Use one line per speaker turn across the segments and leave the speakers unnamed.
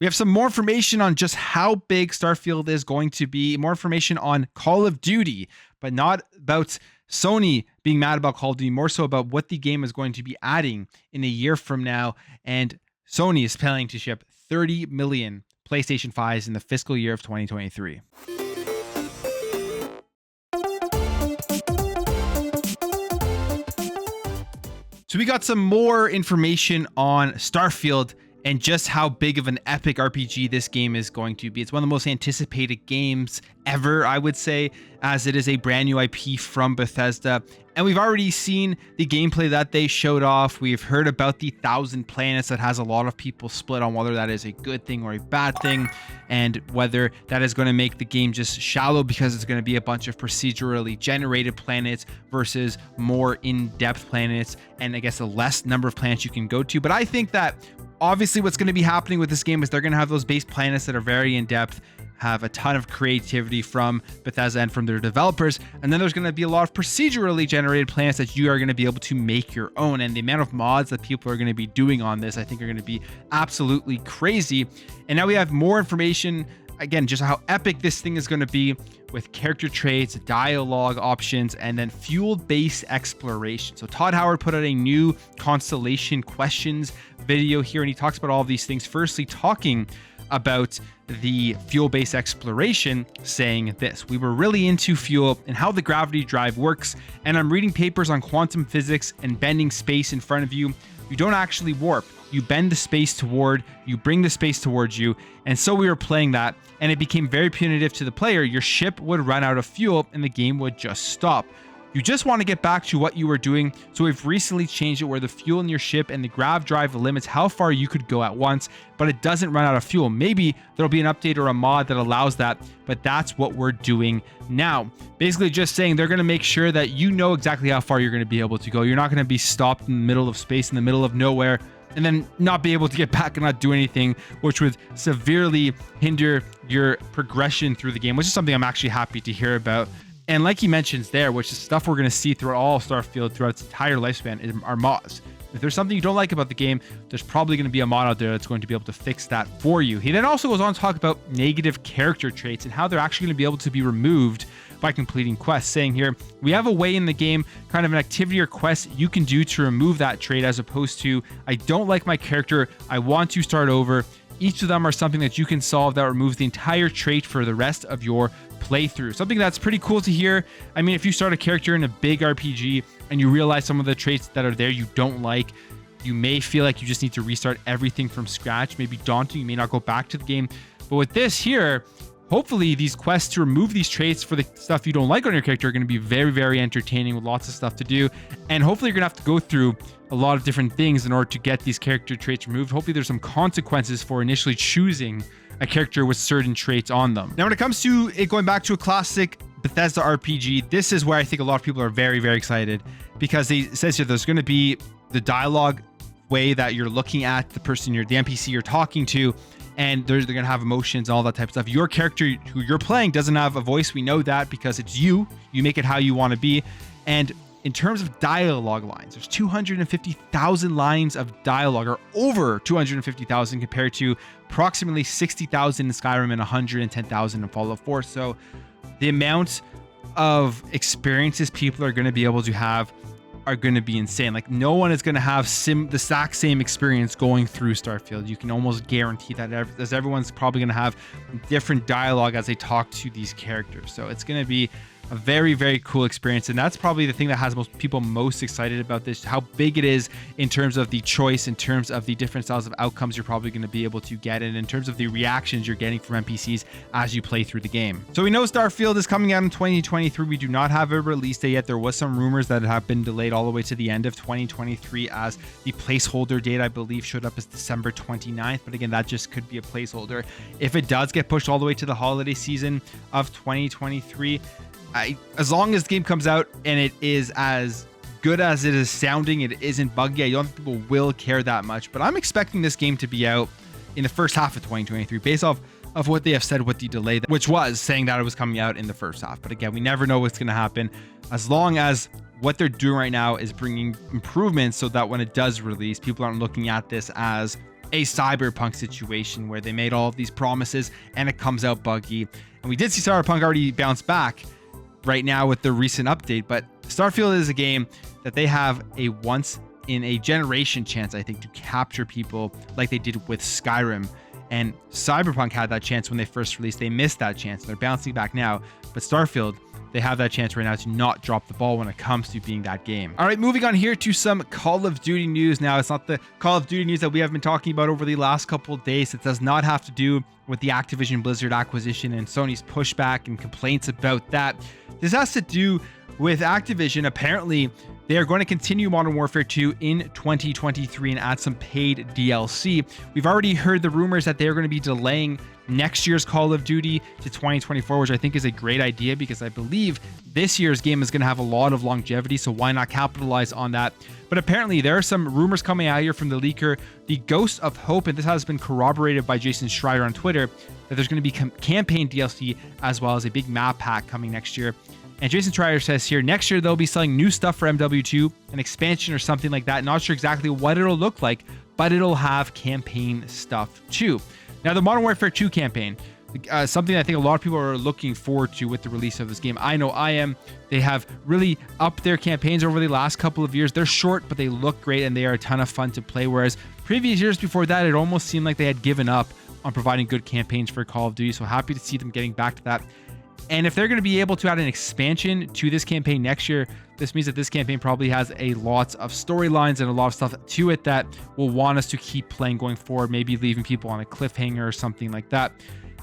We have some more information on just how big Starfield is going to be, more information on Call of Duty, but not about Sony being mad about Call of Duty, more so about what the game is going to be adding in a year from now. And Sony is planning to ship 30 million PlayStation 5s in the fiscal year of 2023. So we got some more information on Starfield and just how big of an epic RPG this game is going to be. It's one of the most anticipated games ever, I would say, as it is a brand new IP from Bethesda. And we've already seen the gameplay that they showed off. We've heard about the 1,000 planets that has a lot of people split on whether that is a good thing or a bad thing, and whether that is going to make the game just shallow because it's going to be a bunch of procedurally generated planets versus more in-depth planets, and I guess a less number of planets you can go to. But I think that obviously what's going to be happening with this game is they're going to have those base planets that are very in-depth, have a ton of creativity from Bethesda and from their developers, and then there's going to be a lot of procedurally generated planets that you are going to be able to make your own. And the amount of mods that people are going to be doing on this, I think, are going to be absolutely crazy. And now we have more information, again, just how epic this thing is going to be, with character traits, dialogue options, and then fuel-based exploration. So Todd Howard put out a new Constellation questions video here, and he talks about all of these things. Firstly, talking about the fuel-based exploration, saying this: "We were really into fuel and how the gravity drive works, and I'm reading papers on quantum physics and bending space in front of you. You don't actually warp. You bend the space toward, you bring the space towards you." And so we were playing that, and it became very punitive to the player. Your ship would run out of fuel and the game would just stop. You just want to get back to what you were doing, so we've recently changed it where the fuel in your ship and the grav drive limits how far you could go at once, but it doesn't run out of fuel. Maybe there'll be an update or a mod that allows that, but that's what we're doing now. Basically just saying they're going to make sure that you know exactly how far you're going to be able to go. You're not going to be stopped in the middle of space, in the middle of nowhere, and then not be able to get back and not do anything, which would severely hinder your progression through the game, which is something I'm actually happy to hear about. And like he mentions there, which is stuff we're going to see throughout all of Starfield throughout its entire lifespan, are mods. If there's something you don't like about the game, there's probably going to be a mod out there that's going to be able to fix that for you. He then also goes on to talk about negative character traits and how they're actually going to be able to be removed by completing quests, saying here, "We have a way in the game, kind of an activity or quest you can do to remove that trait, as opposed to, I don't like my character, I want to start over. Each of them are something that you can solve that removes the entire trait for the rest of your playthrough." Something that's pretty cool to hear. I mean, if you start a character in a big RPG and you realize some of the traits that are there you don't like, you may feel like you just need to restart everything from scratch. Maybe daunting, you may not go back to the game. But with this here, hopefully these quests to remove these traits for the stuff you don't like on your character are going to be very, very entertaining, with lots of stuff to do. And hopefully you're going to have to go through a lot of different things in order to get these character traits removed. Hopefully there's some consequences for initially choosing a character with certain traits on them. Now, when it comes to it going back to a classic Bethesda RPG, this is where I think a lot of people are very, very excited, because it says here there's going to be the dialogue way that you're looking at the person, the NPC you're talking to, and they're going to have emotions and all that type of stuff. Your character who you're playing doesn't have a voice. We know that because it's you. You make it how you want to be. And in terms of dialogue lines, there's 250,000 lines of dialogue, or over 250,000 compared to approximately 60,000 in Skyrim and 110,000 in Fallout 4. So the amount of experiences people are going to be able to have are going to be insane. Like, no one is going to have the exact same experience going through Starfield. You can almost guarantee that, as everyone's probably going to have different dialogue as they talk to these characters. So it's going to be a very, very cool experience, and that's probably the thing that has most people most excited about this, how big it is in terms of the choice, in terms of the different styles of outcomes you're probably going to be able to get, and in terms of the reactions you're getting from NPCs as you play through the game. So we know Starfield is coming out in 2023. We do not have a release date yet. There was some rumors that have been delayed all the way to the end of 2023, as the placeholder date, I believe, showed up as December 29th. But again, that just could be a placeholder. If it does get pushed all the way to the holiday season of 2023, as long as the game comes out and it is as good as it is sounding, it isn't buggy, I don't think people will care that much. But I'm expecting this game to be out in the first half of 2023, based off of what they have said with the delay, which was saying that it was coming out in the first half. But again, we never know what's going to happen, as long as what they're doing right now is bringing improvements so that when it does release, people aren't looking at this as a Cyberpunk situation where they made all of these promises and it comes out buggy. And we did see Cyberpunk already bounce back right now with the recent update, but Starfield is a game that they have a once in a generation chance, I think, to capture people like they did with Skyrim. And Cyberpunk had that chance when they first released. They missed that chance. They're bouncing back now. But Starfield, they have that chance right now to not drop the ball when it comes to being that game. All right, moving on here to some Call of Duty news. Now, it's not the Call of Duty news that we have been talking about over the last couple of days. It does not have to do with the Activision Blizzard acquisition and Sony's pushback and complaints about that. This has to do with Activision. Apparently, they are going to continue Modern Warfare 2 in 2023 and add some paid DLC. We've already heard the rumors that they're going to be delaying next year's Call of Duty to 2024, which I think is a great idea because I believe this year's game is going to have a lot of longevity, so why not capitalize on that? But apparently there are some rumors coming out here from the leaker, the Ghost of Hope, and this has been corroborated by Jason Schreier on Twitter, that there's going to be campaign DLC as well as a big map pack coming next year. And Jason Schreier says here, next year they'll be selling new stuff for MW2, an expansion or something like that. Not sure exactly what it'll look like, but it'll have campaign stuff too. Now, the Modern Warfare 2 campaign, something I think a lot of people are looking forward to with the release of this game. I know I am. They have really upped their campaigns over the last couple of years. They're short, but they look great and they are a ton of fun to play. Whereas previous years before that, it almost seemed like they had given up on providing good campaigns for Call of Duty. So happy to see them getting back to that. And if they're going to be able to add an expansion to this campaign next year, this means that this campaign probably has a lot of storylines and a lot of stuff to it that will want us to keep playing going forward, maybe leaving people on a cliffhanger or something like that.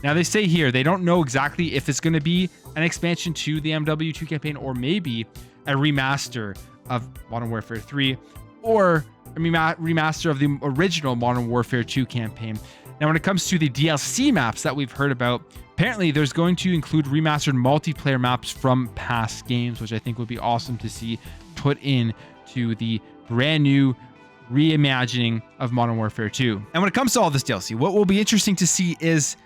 Now, they say here they don't know exactly if it's going to be an expansion to the MW2 campaign or maybe a remaster of Modern Warfare 3 or a remaster of the original Modern Warfare 2 campaign. Now, when it comes to the DLC maps that we've heard about, apparently there's going to include remastered multiplayer maps from past games, which I think would be awesome to see put in to the brand new reimagining of Modern Warfare 2. And when it comes to all this DLC, what will be interesting to see is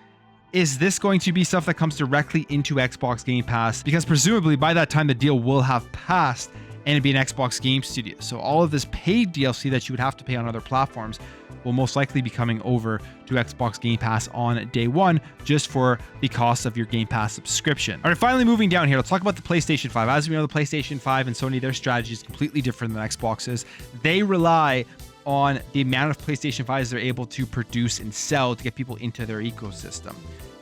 this going to be stuff that comes directly into Xbox Game Pass? Because presumably by that time the deal will have passed and it'd be an Xbox Game Studio. So all of this paid DLC that you would have to pay on other platforms will most likely be coming over to Xbox Game Pass on day one, just for the cost of your Game Pass subscription. All right, finally moving down here, let's talk about the PlayStation 5. As we know, the PlayStation 5 and Sony, their strategy is completely different than Xbox's. They rely on the amount of PlayStation 5s they're able to produce and sell to get people into their ecosystem.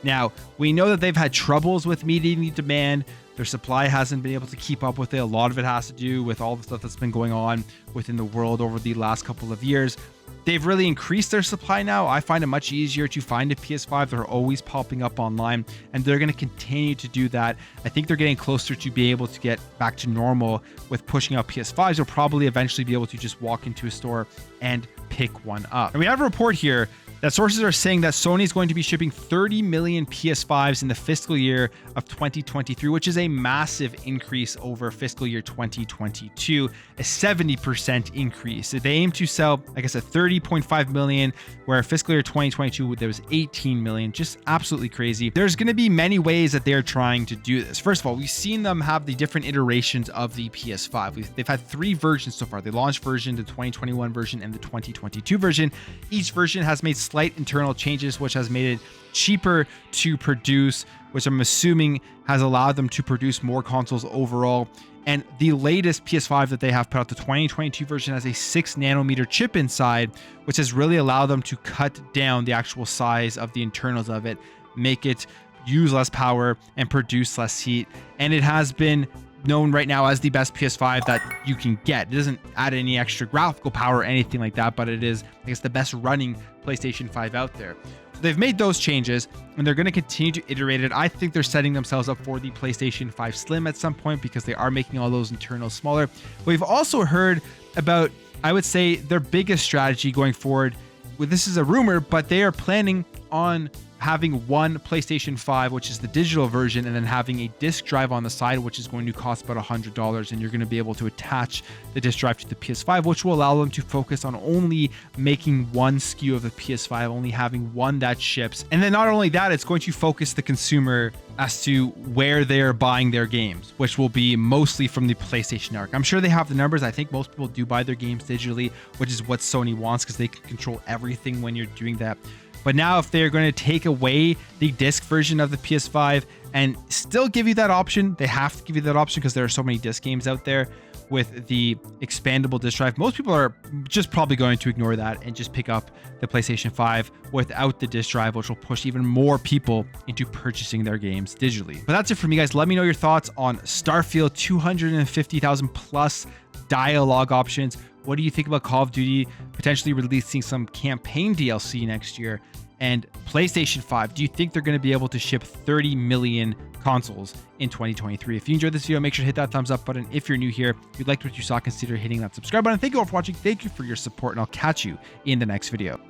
Now, we know that they've had troubles with meeting the demand. Their supply hasn't been able to keep up with it. A lot of it has to do with all the stuff that's been going on within the world over the last couple of years. They've really increased their supply now. I find it much easier to find a PS5. They're always popping up online, and they're going to continue to do that. I think they're getting closer to be able to get back to normal with pushing out PS5s. You'll probably eventually be able to just walk into a store and pick one up. And we have a report here that sources are saying that Sony is going to be shipping 30 million PS5s in the fiscal year of 2023, which is a massive increase over fiscal year 2022, a 70% increase. So they aim to sell, like I said, 30.5 million, where fiscal year 2022, there was 18 million, just absolutely crazy. There's going to be many ways that they're trying to do this. First of all, we've seen them have the different iterations of the PS5. They've had 3 versions so far: the launch version, the 2021 version, and the 2022 version. Each version has made slight internal changes, which has made it cheaper to produce, which I'm assuming has allowed them to produce more consoles overall. And the latest PS5 that they have put out, the 2022 version, has a 6 nanometer chip inside, which has really allowed them to cut down the actual size of the internals of it, make it use less power and produce less heat. And it has been known right now as the best PS5 that you can get. It doesn't add any extra graphical power or anything like that, but it is, I guess, the best running PlayStation 5 out there. So they've made those changes and they're going to continue to iterate it. I think they're setting themselves up for the PlayStation 5 Slim at some point because they are making all those internals smaller. We've also heard about, I would say, their biggest strategy going forward. Well, this is a rumor, but they are planning on having one PlayStation 5, which is the digital version, and then having a disc drive on the side, which is going to cost about $100, and you're going to be able to attach the disc drive to the PS5, which will allow them to focus on only making one SKU of the PS5, only having one that ships. And then not only that, it's going to focus the consumer as to where they're buying their games, which will be mostly from the PlayStation Network. I'm sure they have the numbers. I think most people do buy their games digitally, which is what Sony wants because they can control everything when you're doing that. But now if they're going to take away the disc version of the PS5 and still give you that option, they have to give you that option because there are so many disc games out there with the expandable disc drive. Most people are just probably going to ignore that and just pick up the PlayStation 5 without the disc drive, which will push even more people into purchasing their games digitally. But that's it for me, guys. Let me know your thoughts on Starfield, 250,000 plus dialogue options. What do you think about Call of Duty potentially releasing some campaign DLC next year? And PlayStation 5, do you think they're going to be able to ship 30 million consoles in 2023? If you enjoyed this video, make sure to hit that thumbs up button. If you're new here, if you liked what you saw, consider hitting that subscribe button. Thank you all for watching. Thank you for your support, and I'll catch you in the next video.